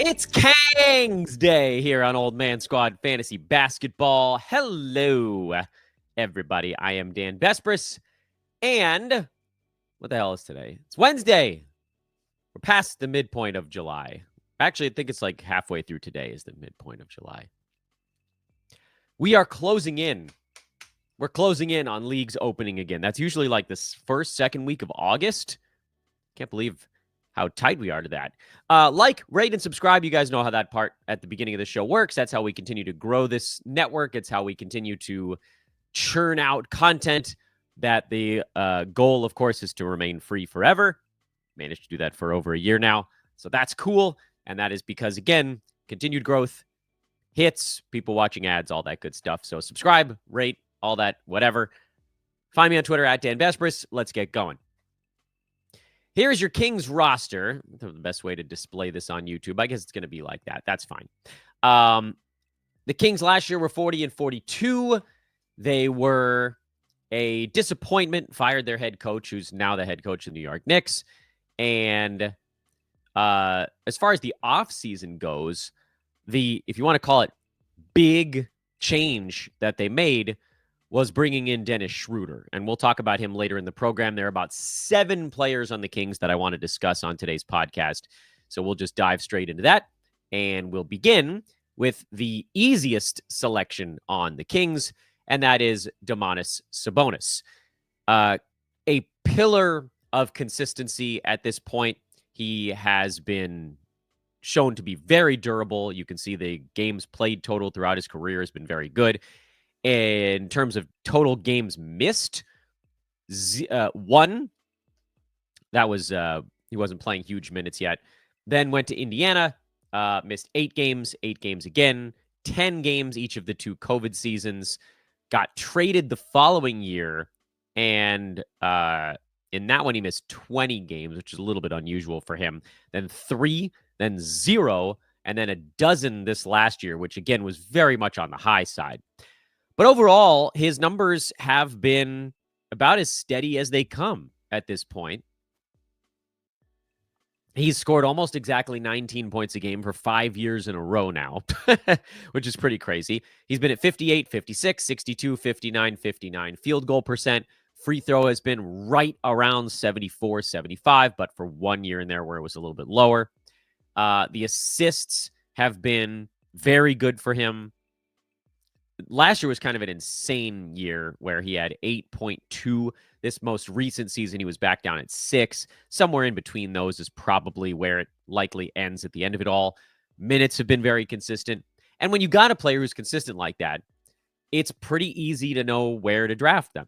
It's Kang's Day here on Old Man Squad Fantasy Basketball. Hello, everybody. I am Dan Vespris, and what the hell is today? It's Wednesday. We're past the midpoint of July. Actually, I think it's like halfway through today is the midpoint of July. We are closing in. We're closing in on leagues opening again. That's usually like this first, second week of August. Can't believe how tight we are to that. Like, rate, and subscribe. You guys know how that part at the beginning of the show works. That's how we continue to grow this network. It's how we continue to churn out content that the goal, of course, is to remain free forever. Managed to do that for over a year now. So that's cool. And that is because, again, continued growth, hits, people watching ads, all that good stuff. So subscribe, rate, all that, whatever. Find me on Twitter at Dan Vespris. Let's get going. Here's your Kings roster. The best way to display this on YouTube. I guess it's going to be like that. That's fine. The Kings last year were 40-42. They were a disappointment, fired their head coach, who's now the head coach of the New York Knicks. And as far as the offseason goes, if you want to call it big change that they made, was bringing in Dennis Schröder. And we'll talk about him later in the program. There are about 7 players on the Kings that I want to discuss on today's podcast. So we'll just dive straight into that. And we'll begin with the easiest selection on the Kings, and that is Domantas Sabonis. A pillar of consistency at this point. He has been shown to be very durable. You can see the games played total throughout his career has been very good. In terms of total games missed, 1. That was he wasn't playing huge minutes yet. Then went to Indiana, missed 8 games again, 10 games each of the 2 COVID seasons. Got traded the following year, and in that one he missed 20 games, which is a little bit unusual for him. Then 3, then 0, and then a dozen this last year, which again was very much on the high side. But overall, his numbers have been about as steady as they come at this point. He's scored almost exactly 19 points a game for 5 years in a row now, which is pretty crazy. He's been at 58, 56, 62, 59, 59 field goal percent. Free throw has been right around 74, 75, but for 1 year in there where it was a little bit lower. The assists have been very good for him. Last year was kind of an insane year where he had 8.2. This most recent season, he was back down at 6. Somewhere in between those is probably where it likely ends at the end of it all. Minutes have been very consistent. And when you got a player who's consistent like that, it's pretty easy to know where to draft them.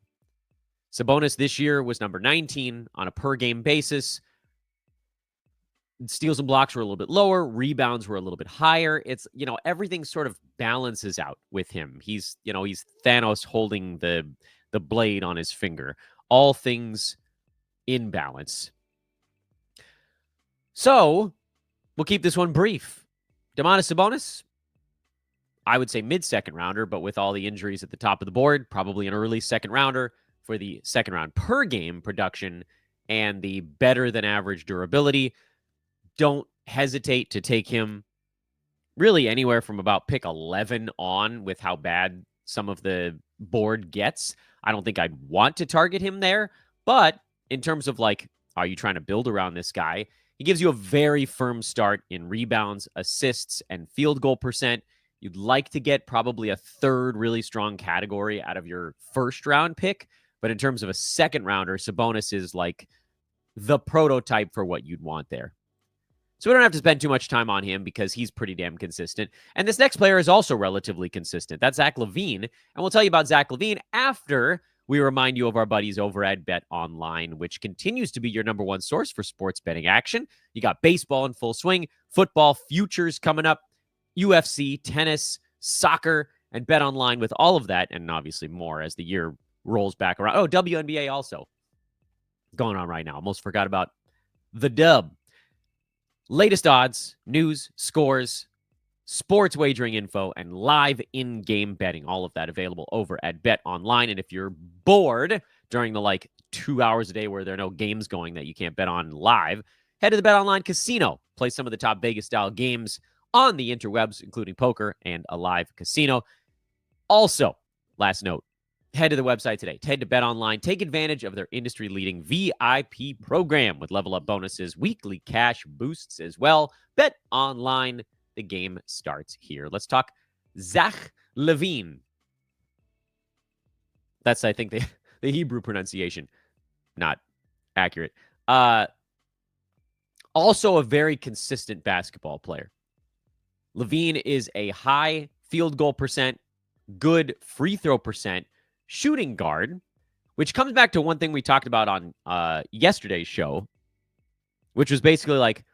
Sabonis this year was number 19 on a per-game basis. Steals and blocks were a little bit lower. Rebounds were a little bit higher. It's, everything sort of balances out with him. He's Thanos holding the blade on his finger. All things in balance. So we'll keep this one brief. Domantas Sabonis, I would say mid-second rounder, but with all the injuries at the top of the board, probably an early second rounder for the second round per game production and the better than average durability. Don't hesitate to take him really anywhere from about pick 11 on with how bad some of the board gets. I don't think I'd want to target him there, but in terms of are you trying to build around this guy? He gives you a very firm start in rebounds, assists, and field goal percent. You'd like to get probably a third really strong category out of your first round pick, but in terms of a second rounder, Sabonis is like the prototype for what you'd want there. So we don't have to spend too much time on him because he's pretty damn consistent. And this next player is also relatively consistent. That's Zach LaVine. And we'll tell you about Zach LaVine after we remind you of our buddies over at Bet Online, which continues to be your number one source for sports betting action. You got baseball in full swing, football futures coming up, UFC, tennis, soccer, and Bet Online with all of that, and obviously more as the year rolls back around. Oh, WNBA also going on right now. Almost forgot about the dub. Latest odds, news, scores, sports wagering info, and live in-game betting. All of that available over at Bet Online. And if you're bored during the 2 hours a day where there are no games going that you can't bet on live, head to the Bet Online Casino play some of the top Vegas-style games on the interwebs, including poker and a live casino. Also, last note, head to the website today. Head to BetOnline. Take advantage of their industry-leading VIP program with level-up bonuses, weekly cash boosts as well. BetOnline, the game starts here. Let's talk Zach LaVine. That's, I think, the Hebrew pronunciation. Not accurate. Also a very consistent basketball player. LaVine is a high field goal percent, good free throw percent, shooting guard, which comes back to one thing we talked about on yesterday's show, which was basically like,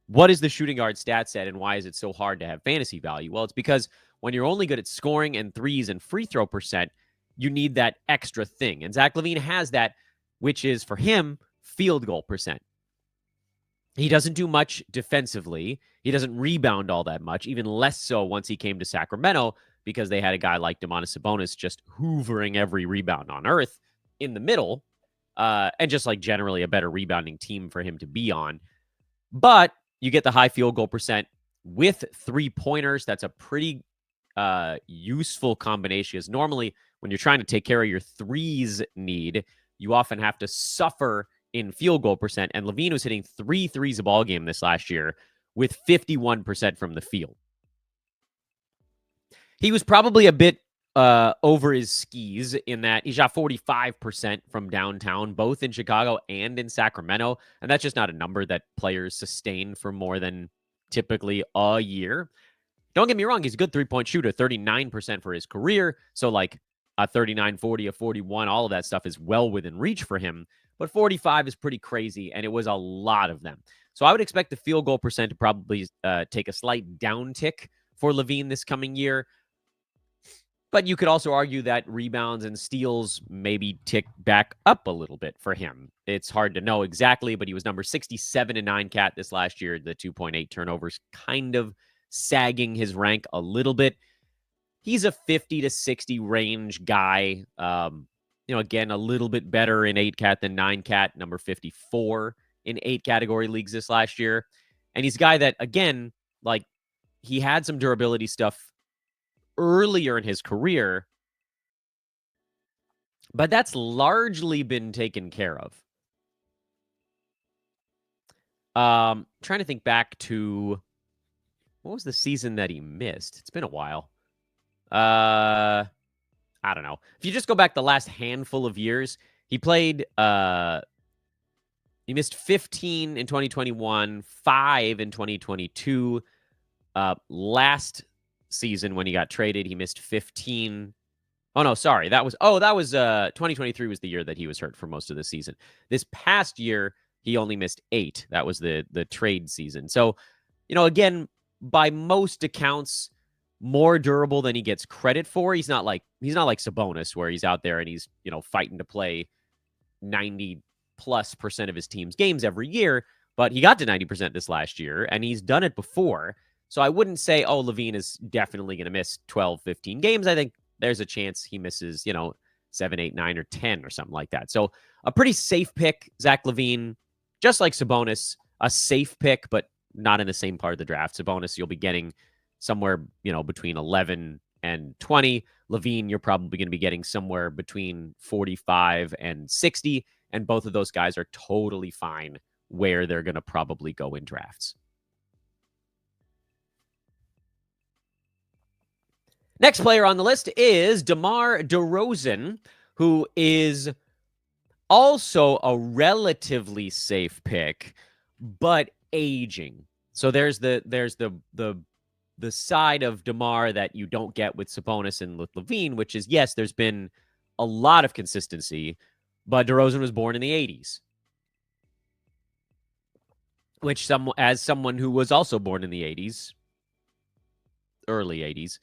what is the shooting guard stat set and why is it so hard to have fantasy value? Well, it's because when you're only good at scoring and threes and free throw percent, you need that extra thing. And Zach LaVine has that, which is, for him, field goal percent. He doesn't do much defensively. He doesn't rebound all that much, even less so once he came to Sacramento, because they had a guy like Domantas Sabonis just hoovering every rebound on earth in the middle, and just like generally a better rebounding team for him to be on. But you get the high field goal percent with three-pointers. That's a pretty useful combination, because normally when you're trying to take care of your threes need, you often have to suffer in field goal percent. And LaVine was hitting 3 threes a ball game this last year with 51% from the field. He was probably a bit over his skis in that he shot 45% from downtown, both in Chicago and in Sacramento. And that's just not a number that players sustain for more than typically a year. Don't get me wrong, he's a good three-point shooter, 39% for his career. So like a 39, 40, a 41, all of that stuff is well within reach for him. But 45 is pretty crazy, and it was a lot of them. So I would expect the field goal percent to probably take a slight downtick for LaVine this coming year. But you could also argue that rebounds and steals maybe tick back up a little bit for him. It's hard to know exactly, but he was number 67 in 9-cat this last year. The 2.8 turnovers kind of sagging his rank a little bit. He's a 50 to 60 range guy. Again, a little bit better in 8-cat than 9-cat, number 54 in 8 category leagues this last year. And he's a guy that, again, like, he had some durability stuff earlier in his career, but that's largely been taken care of. Trying to think back to what was the season that he missed? It's been a while. I don't know. If you just go back the last handful of years, he played, he missed 15 in 2021, 5 in 2022. Last season when he got traded, he missed 15. Oh, no, sorry. That was 2023 was the year that he was hurt for most of the season. This past year, he only missed 8. That was the trade season. So, again, by most accounts, more durable than he gets credit for. He's not like Sabonis, where he's out there and he's, fighting to play 90+% of his team's games every year, but he got to 90% this last year, and he's done it before. So I wouldn't say, LaVine is definitely going to miss 12, 15 games. I think there's a chance he misses, 7, 8, 9, or 10 or something like that. So a pretty safe pick, Zach LaVine, just like Sabonis, a safe pick, but not in the same part of the draft. Sabonis, you'll be getting somewhere, between 11 and 20. LaVine, you're probably going to be getting somewhere between 45 and 60. And both of those guys are totally fine where they're going to probably go in drafts. Next player on the list is Demar DeRozan, who is also a relatively safe pick, but aging. So there's the side of DeMar that you don't get with Sabonis and with LaVine, which is, yes, there's been a lot of consistency, but DeRozan was born in the 80s. Which, as someone who was also born in the 80s, early 80s,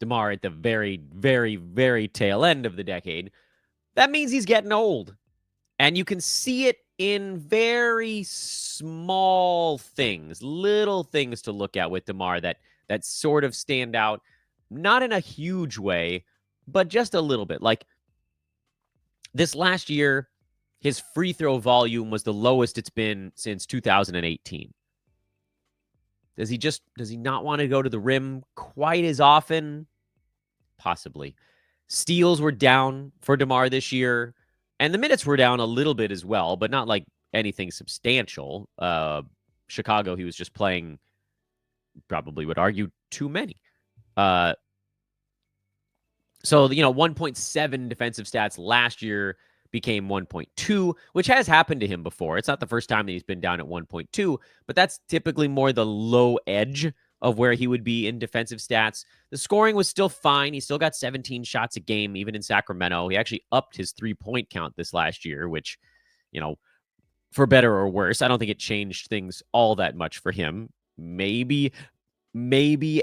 DeMar at the very, very, very tail end of the decade, that means he's getting old. And you can see it in very small things, little things to look at with DeMar that sort of stand out, not in a huge way, but just a little bit. Like this last year, his free throw volume was the lowest it's been since 2018. Does he not want to go to the rim quite as often? Possibly. Steals were down for DeMar this year, and the minutes were down a little bit as well, but not like anything substantial. Chicago, he was just playing, probably would argue, too many. So, 1.7 defensive stats last year became 1.2, which has happened to him before. It's not the first time that he's been down at 1.2, but that's typically more the low edge of where he would be in defensive stats. The scoring was still fine. He still got 17 shots a game, even in Sacramento. He actually upped his three-point count this last year, which, for better or worse, I don't think it changed things all that much for him. Maybe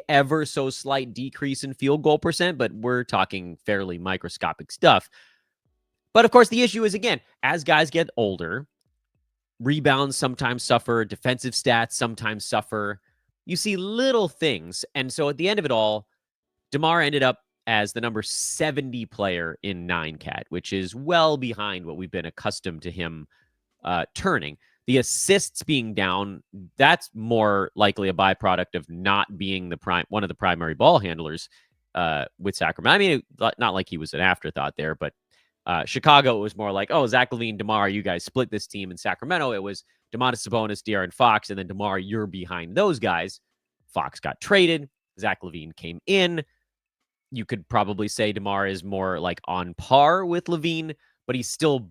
ever so slight decrease in field goal percent, but we're talking fairly microscopic stuff. But of course, the issue is, again, as guys get older, rebounds sometimes suffer, defensive stats sometimes suffer. You see little things. And so at the end of it all, DeMar ended up as the number 70 player in 9-cat, which is well behind what we've been accustomed to him turning. The assists being down, that's more likely a byproduct of not being one of the primary ball handlers with Sacramento. I mean, not like he was an afterthought there, but Chicago, it was more like, oh, Zach LaVine, DeMar, you guys split this team. In Sacramento, it was Domantas Sabonis, De'Aaron Fox, and then DeMar, you're behind those guys. Fox got traded. Zach LaVine came in. You could probably say DeMar is more like on par with LaVine, but he's still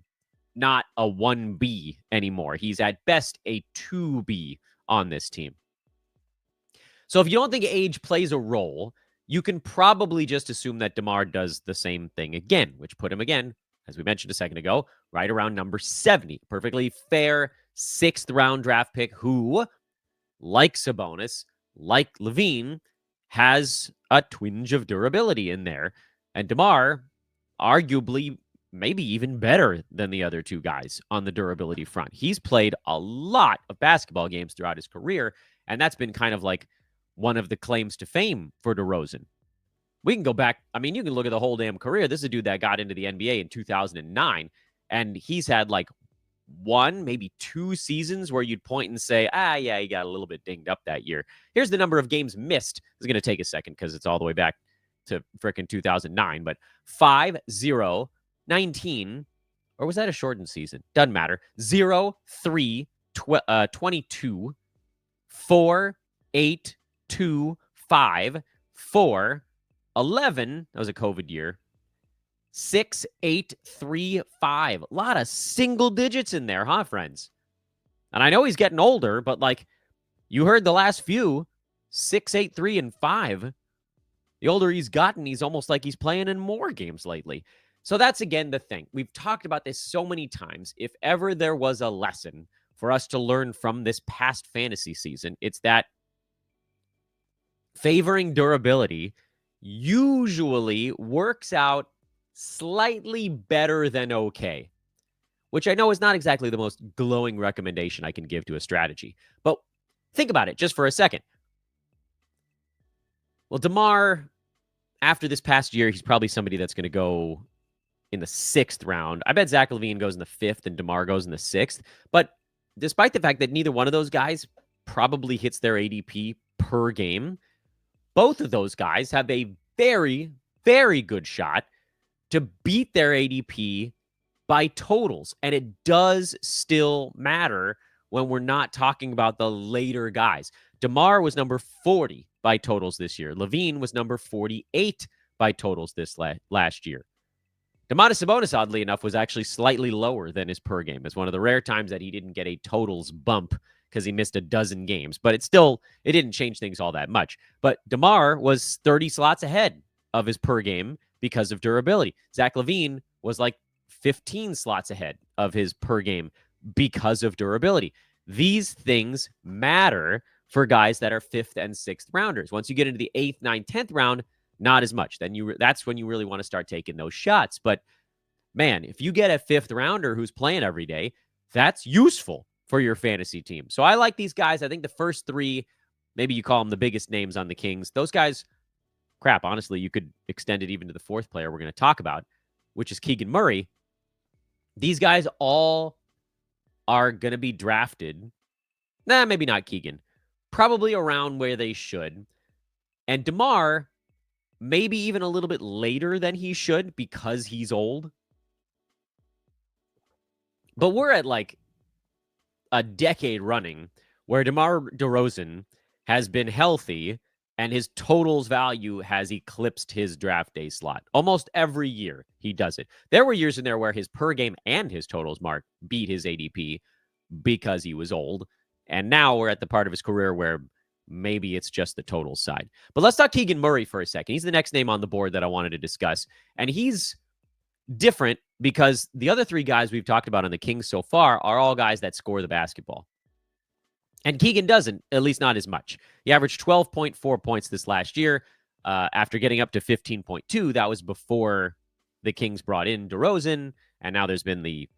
not a 1B anymore. He's at best a 2B on this team. So if you don't think age plays a role, you can probably just assume that DeMar does the same thing again, which put him again, as we mentioned a second ago, right around number 70. Perfectly fair 6th round draft pick who, like Sabonis, like LaVine, has a twinge of durability in there. And DeMar, arguably, maybe even better than the other two guys on the durability front. He's played a lot of basketball games throughout his career, and that's been kind of like one of the claims to fame for DeRozan. We can go back. I mean, you can look at the whole damn career. This is a dude that got into the NBA in 2009, and he's had like one, maybe 2 seasons where you'd point and say, yeah, he got a little bit dinged up that year. Here's the number of games missed. It's going to take a second because it's all the way back to frickin' 2009, but 5, 0, 19, or was that a shortened season? Doesn't matter. 0, 3, 22, 4, 8, 2, 5, 4, 11. That was a COVID year. 6, 8, 3, 5. A lot of single digits in there, huh, friends? And I know he's getting older, but like you heard the last few, 6, 8, 3, and 5. The older he's gotten, he's almost like he's playing in more games lately. So that's, again, the thing. We've talked about this so many times. If ever there was a lesson for us to learn from this past fantasy season, it's that favoring durability usually works out slightly better than okay, which I know is not exactly the most glowing recommendation I can give to a strategy. But think about it just for a second. Well, DeMar, after this past year, he's probably somebody that's going to go in the 6th round. I bet Zach LaVine goes in the 5th and DeMar goes in the 6th. But despite the fact that neither one of those guys probably hits their ADP per game, both of those guys have a very, very good shot to beat their ADP by totals. And it does still matter when we're not talking about the later guys. DeMar was number 40 by totals this year. LaVine was number 48 by totals this last year. Domantas Sabonis, oddly enough, was actually slightly lower than his per game. It's one of the rare times that he didn't get a totals bump because he missed a dozen games. But it didn't change things all that much. But DeMar was 30 slots ahead of his per game because of durability. Zach LaVine was like 15 slots ahead of his per game because of durability. These things matter for guys that are 5th and 6th rounders. Once you get into the 8th, 9th, 10th round, not as much. Then that's when you really want to start taking those shots. But man, if you get a 5th rounder who's playing every day, that's useful for your fantasy team. So I like these guys. I think the first 3, maybe you call them the biggest names on the Kings. Those guys, crap, honestly, you could extend it even to the 4th player we're going to talk about, which is Keegan Murray. These guys all are going to be drafted. Maybe not Keegan. probably around where they should. And DeMar, maybe even a little bit later than he should because he's old. But we're at like a decade running where DeMar DeRozan has been healthy and his totals value has eclipsed his draft day slot. Almost every year he does it. There were years in there where his per game and his totals mark beat his ADP because he was old. And now we're at the part of his career where maybe it's just the total side. But let's talk Keegan Murray for a second. He's the next name on the board that I wanted to discuss. And he's different because the other three guys we've talked about on the Kings so far are all guys that score the basketball. And Keegan doesn't, at least not as much. He averaged 12.4 points this last year after getting up to 15.2. That was before the Kings brought in DeRozan, and now there's been the,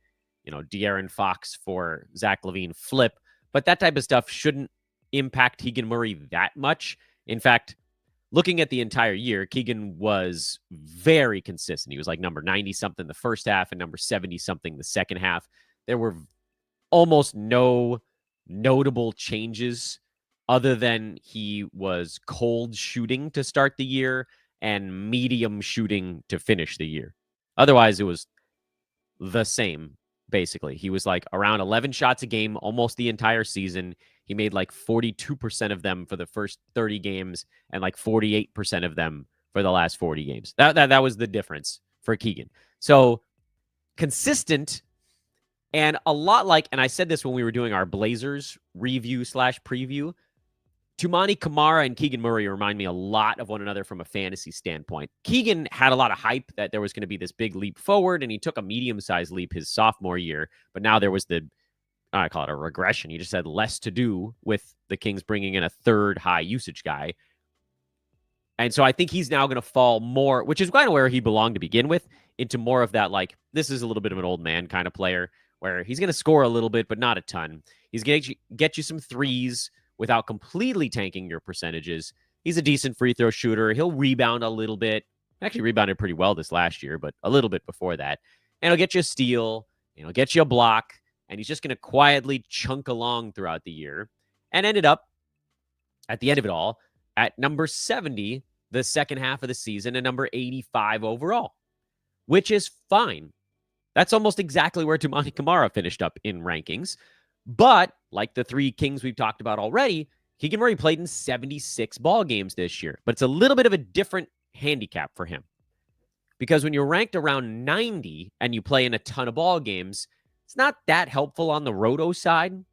De'Aaron Fox for Zach LaVine flip. But that type of stuff shouldn't impact Keegan Murray that much. In fact, looking at the entire year, Keegan was very consistent. He was like number 90-something the first half and number 70-something the second half. There were almost no notable changes other than he was cold shooting to start the year and medium shooting to finish the year. Otherwise, it was the same, basically. He was like around 11 shots a game almost the entire season. He made like 42% of them for the first 30 games and like 48% of them for the last 40 games. That was the difference for Keegan. So consistent and a lot like, and I said this when we were doing our Blazers review/preview, Toumani Camara and Keegan Murray remind me a lot of one another from a fantasy standpoint. Keegan had a lot of hype that there was going to be this big leap forward, and he took a medium-sized leap his sophomore year, but now there was I call it a regression. He just had less to do with the Kings bringing in a third high usage guy. And so I think he's now going to fall more, which is kind of where he belonged to begin with, into more of that, like, this is a little bit of an old man kind of player where he's going to score a little bit, but not a ton. He's going to get you some threes without completely tanking your percentages. He's a decent free throw shooter. He'll rebound a little bit. Actually rebounded pretty well this last year, but a little bit before that. And he'll get you a steal. He'll get you a block. And he's just going to quietly chunk along throughout the year. And ended up, at the end of it all, at number 70 the second half of the season and number 85 overall, which is fine. That's almost exactly where Toumani Camara finished up in rankings. But like the three Kings we've talked about already, Keegan Murray played in 76 ball games this year. But it's a little bit of a different handicap for him. Because when you're ranked around 90 and you play in a ton of ball games, it's not that helpful on the roto side.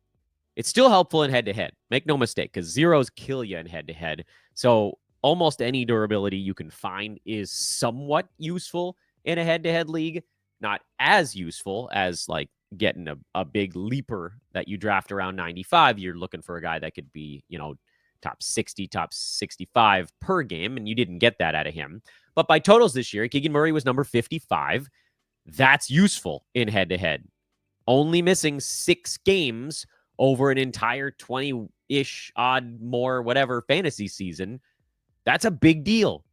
It's still helpful in head-to-head. Make no mistake, because zeros kill you in head-to-head. So almost any durability you can find is somewhat useful in a head-to-head league. Not as useful as like getting a big leaper that you draft around 95. You're looking for a guy that could be, top 60, top 65 per game, and you didn't get that out of him. But by totals this year, Keegan Murray was number 55. That's useful in head-to-head. Only missing 6 games over an entire 20-ish, odd, more, whatever fantasy season. That's a big deal.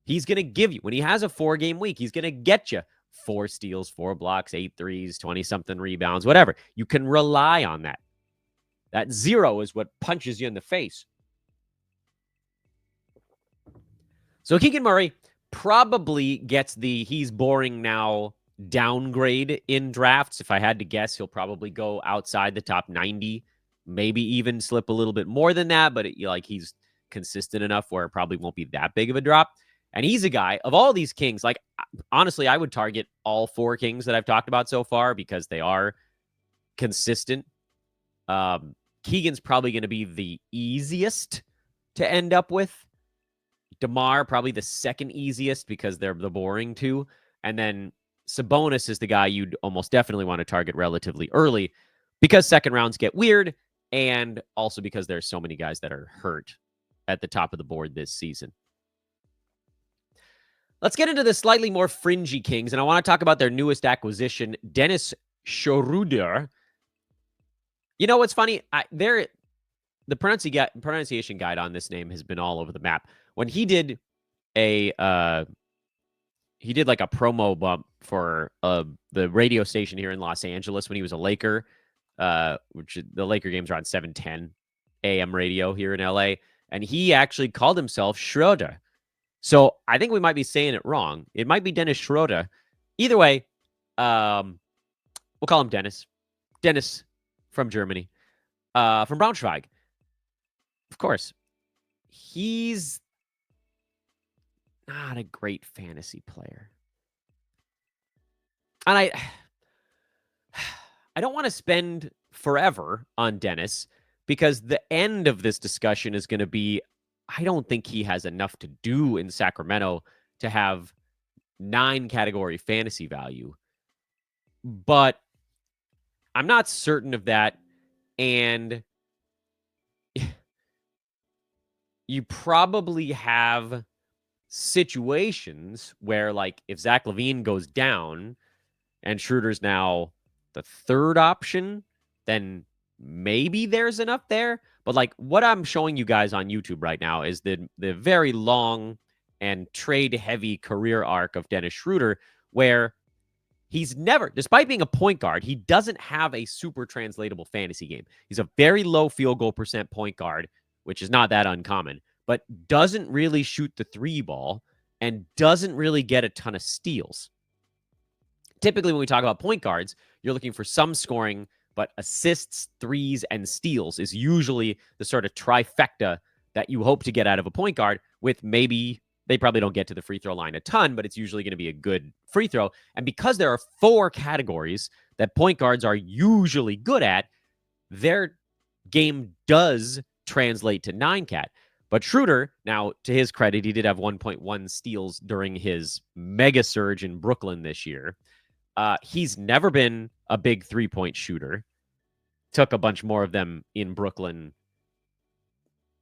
He's going to give you, when he has a 4-game week, he's going to get you 4 steals, 4 blocks, 8 threes, 20-something rebounds, whatever. You can rely on that. That 0 is what punches you in the face. So Keegan Murray probably gets the he's boring now downgrade in drafts. If I had to guess, he'll probably go outside the top 90, maybe even slip a little bit more than that, but he's consistent enough where it probably won't be that big of a drop. And he's a guy of all these Kings, like, honestly, I would target all 4 Kings that I've talked about so far because they are consistent. Keegan's probably going to be the easiest to end up with. DeMar, probably the second easiest because they're the boring two. And then Sabonis is the guy you'd almost definitely want to target relatively early because second rounds get weird and also because there's so many guys that are hurt at the top of the board this season. Let's get into the slightly more fringy Kings, and I want to talk about their newest acquisition, Dennis Schröder. You know what's funny? The pronunciation guide on this name has been all over the map. When he did like a promo bump for the radio station here in Los Angeles when he was a Laker, which the Laker games are on 710 AM radio here in LA, and he actually called himself Schröder. So I think we might be saying it wrong. It might be Dennis Schröder. Either way, we'll call him Dennis. Dennis from Germany, from Braunschweig. Of course, he's not a great fantasy player. And I don't want to spend forever on Dennis because the end of this discussion is going to be, I don't think he has enough to do in Sacramento to have 9 category fantasy value. But I'm not certain of that. And you probably have situations where, like, if Zach LaVine goes down and Schröder's now the third option, then maybe there's enough there. But like what I'm showing you guys on YouTube right now is the very long and trade-heavy career arc of Dennis Schröder, where he's never, despite being a point guard, he doesn't have a super translatable fantasy game. He's a very low field goal percent point guard, which is not that uncommon, but doesn't really shoot the 3 ball and doesn't really get a ton of steals. Typically, when we talk about point guards, you're looking for some scoring, but assists, threes, and steals is usually the sort of trifecta that you hope to get out of a point guard, with maybe they probably don't get to the free throw line a ton, but it's usually going to be a good free throw. And because there are 4 categories that point guards are usually good at, their game does translate to 9 cat. But Schröder, now to his credit, he did have 1.1 steals during his mega surge in Brooklyn this year. He's never been a big 3-point shooter. Took a bunch more of them in Brooklyn,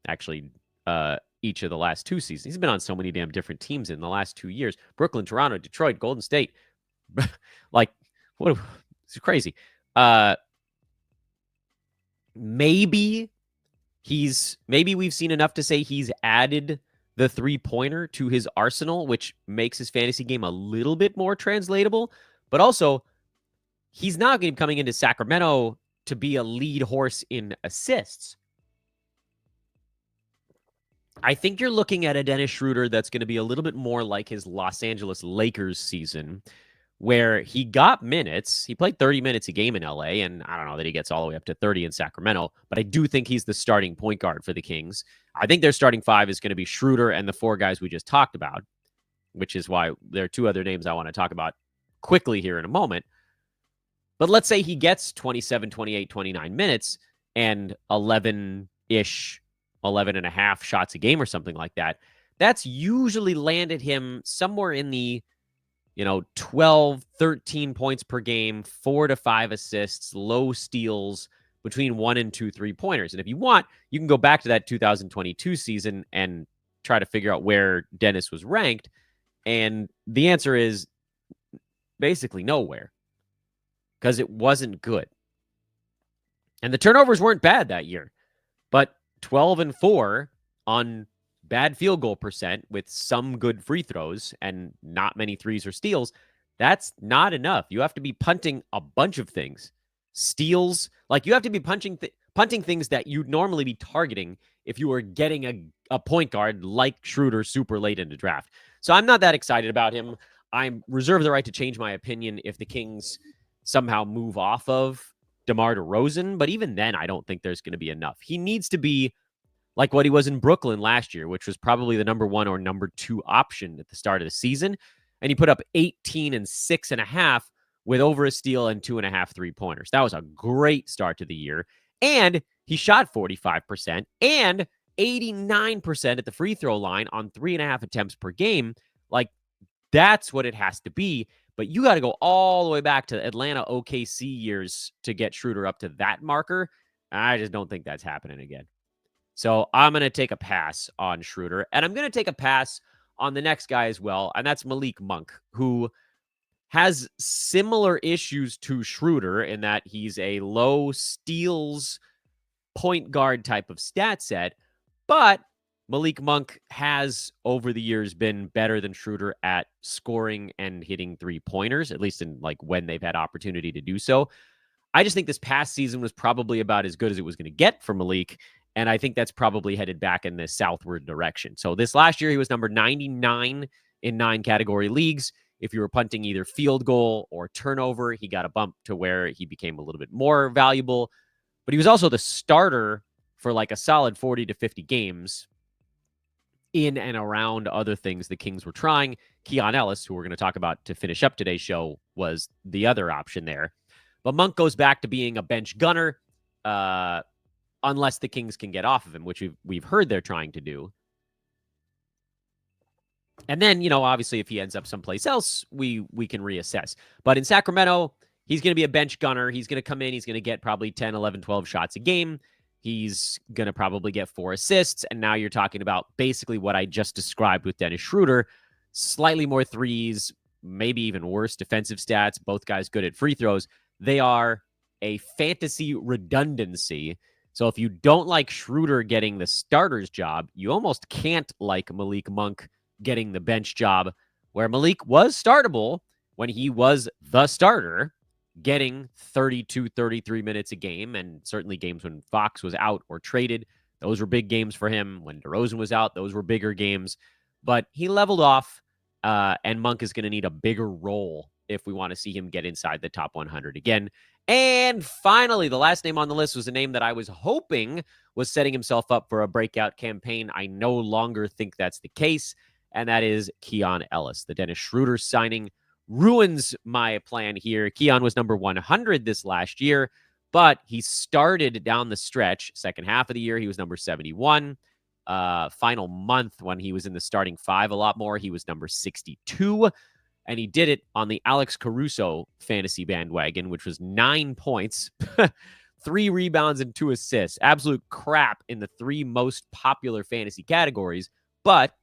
actually, each of the last 2 seasons. He's been on so many damn different teams in the last 2 years. Brooklyn, Toronto, Detroit, Golden State. Like, what? It's crazy. Maybe we've seen enough to say he's added the 3-pointer to his arsenal, which makes his fantasy game a little bit more translatable. But also, he's not going to be coming into Sacramento to be a lead horse in assists. I think you're looking at a Dennis Schröder that's going to be a little bit more like his Los Angeles Lakers season, where he got minutes. He played 30 minutes a game in LA, and I don't know that he gets all the way up to 30 in Sacramento, but I do think he's the starting point guard for the Kings. I think their starting 5 is going to be Schröder and the 4 guys we just talked about, which is why there are 2 other names I want to talk about quickly here in a moment. But let's say he gets 27, 28, 29 minutes and 11-ish, 11 and a half shots a game or something like that. That's usually landed him somewhere in the 12, 13 points per game, 4 to 5 assists, low steals, between 1 and 2 3-pointers. And if you want, you can go back to that 2022 season and try to figure out where Dennis was ranked. And the answer is basically nowhere, because it wasn't good. And the turnovers weren't bad that year, but 12-4 on bad field goal percent with some good free throws and not many threes or steals, that's not enough. You have to be punting a bunch of things. Steals, like you have to be punting things that you'd normally be targeting if you were getting a point guard like Schröder super late in the draft. So I'm not that excited about him. I reserve the right to change my opinion if the Kings somehow move off of DeMar DeRozan, but even then, I don't think there's going to be enough. He needs to be like what he was in Brooklyn last year, which was probably the number 1 or number 2 option at the start of the season. And he put up 18 and 6.5 with over a steal and 2.5 3-pointers. That was a great start to the year. And he shot 45% and 89% at the free throw line on 3.5 attempts per game. Like, that's what it has to be. But you got to go all the way back to Atlanta OKC years to get Schröder up to that marker. I just don't think that's happening again. So I'm going to take a pass on Schröder, and I'm going to take a pass on the next guy as well, and that's Malik Monk, who has similar issues to Schröder in that he's a low steals point guard type of stat set, but Malik Monk has over the years been better than Schröder at scoring and hitting 3-pointers, at least in like when they've had opportunity to do so. I just think this past season was probably about as good as it was going to get for Malik. And I think that's probably headed back in the southward direction. So this last year, he was number 99 in 9 category leagues. If you were punting either field goal or turnover, he got a bump to where he became a little bit more valuable. But he was also the starter for like a solid 40 to 50 games in and around other things the Kings were trying. Keon Ellis, who we're going to talk about to finish up today's show, was the other option there. But Monk goes back to being a bench gunner, unless the Kings can get off of him, which we've heard they're trying to do. And then, obviously, if he ends up someplace else, we can reassess. But in Sacramento, he's going to be a bench gunner. He's going to come in. He's going to get probably 10, 11, 12 shots a game. He's going to probably get 4 assists. And now you're talking about basically what I just described with Dennis Schröder. Slightly more threes, maybe even worse defensive stats. Both guys good at free throws. They are a fantasy redundancy. So if you don't like Schröder getting the starter's job, you almost can't like Malik Monk getting the bench job, where Malik was startable when he was the starter, getting 32, 33 minutes a game, and certainly games when Fox was out or traded. Those were big games for him. When DeRozan was out, those were bigger games. But he leveled off, and Monk is going to need a bigger role if we want to see him get inside the top 100 again. And finally, the last name on the list was a name that I was hoping was setting himself up for a breakout campaign. I no longer think that's the case, and that is Keon Ellis. The Dennis Schröder signing ruins my plan here. Keon was number 100 this last year, but he started down the stretch. Second half of the year, he was number 71. Final month when he was in the starting 5 a lot more, he was number 62. And he did it on the Alex Caruso fantasy bandwagon, which was 9 points, 3 rebounds, and 2 assists. Absolute crap in the 3 most popular fantasy categories, but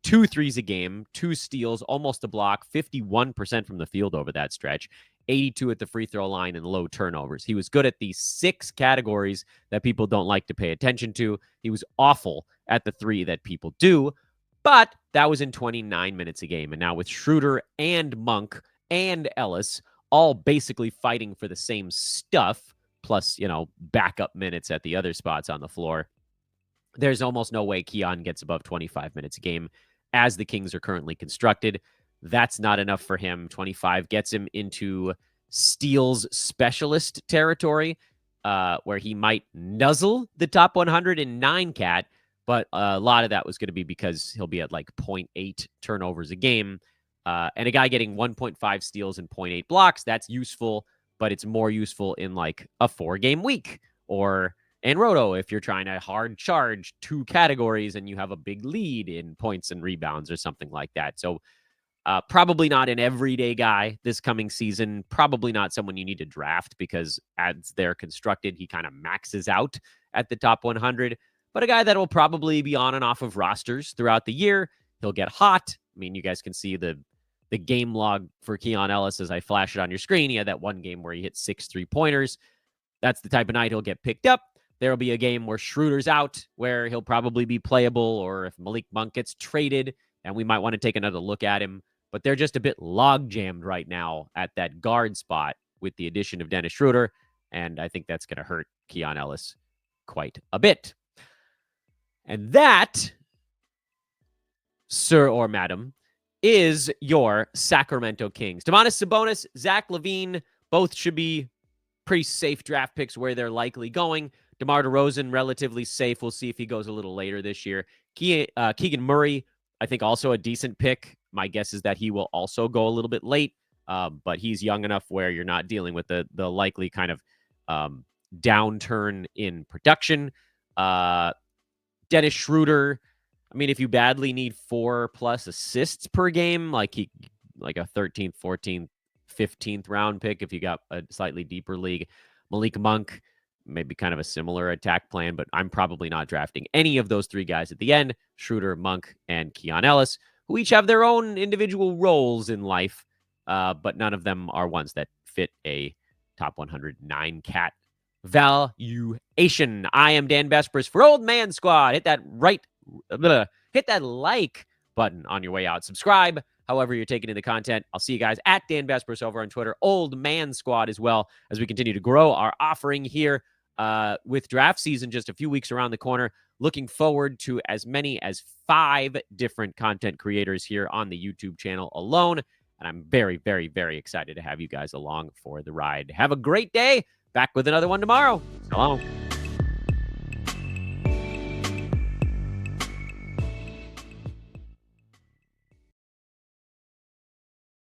2 threes a game, 2 steals, almost a block, 51% from the field over that stretch, 82 at the free throw line, and low turnovers. He was good at the 6 categories that people don't like to pay attention to. He was awful at the 3 that people do. But that was in 29 minutes a game. And now with Schröder and Monk and Ellis all basically fighting for the same stuff, plus, backup minutes at the other spots on the floor, there's almost no way Keon gets above 25 minutes a game as the Kings are currently constructed. That's not enough for him. 25 gets him into steals specialist territory, where he might nuzzle the top 109 cat. But a lot of that was going to be because he'll be at like 0.8 turnovers a game. And a guy getting 1.5 steals and 0.8 blocks, that's useful, but it's more useful in like a 4-game week or in Roto if you're trying to hard charge 2 categories and you have a big lead in points and rebounds or something like that. So probably not an everyday guy this coming season. Probably not someone you need to draft because as they're constructed, he kind of maxes out at the top 100. But a guy that will probably be on and off of rosters throughout the year. He'll get hot. I mean, you guys can see the game log for Keon Ellis as I flash it on your screen. He had that one game where he hit 6 3-pointers. That's the type of night he'll get picked up. There will be a game where Schröder's out, where he'll probably be playable, or if Malik Monk gets traded, and we might want to take another look at him. But they're just a bit log-jammed right now at that guard spot with the addition of Dennis Schröder, and I think that's going to hurt Keon Ellis quite a bit. And that, sir or madam, is your Sacramento Kings. Domantas Sabonis, Zach LaVine, both should be pretty safe draft picks where they're likely going. DeMar DeRozan, relatively safe. We'll see if he goes a little later this year. Keegan Murray, I think also a decent pick. My guess is that he will also go a little bit late, but he's young enough where you're not dealing with the likely kind of downturn in production. Dennis Schröder, I mean, if you badly need 4+ assists per game, like a 13th, 14th, 15th round pick, if you got a slightly deeper league. Malik Monk, maybe kind of a similar attack plan, but I'm probably not drafting any of those 3 guys at the end. Schröder, Monk, and Keon Ellis, who each have their own individual roles in life, but none of them are ones that fit a top 109 cat valuation. I am Dan Vespers for Old Man Squad. Hit that like button on your way out. Subscribe, however you're taking in the content. I'll see you guys at Dan Vespers over on Twitter. Old Man Squad as well, as we continue to grow our offering here with draft season just a few weeks around the corner. Looking forward to as many as 5 different content creators here on the YouTube channel alone. And I'm very, very, very excited to have you guys along for the ride. Have a great day. Back with another one tomorrow. So long.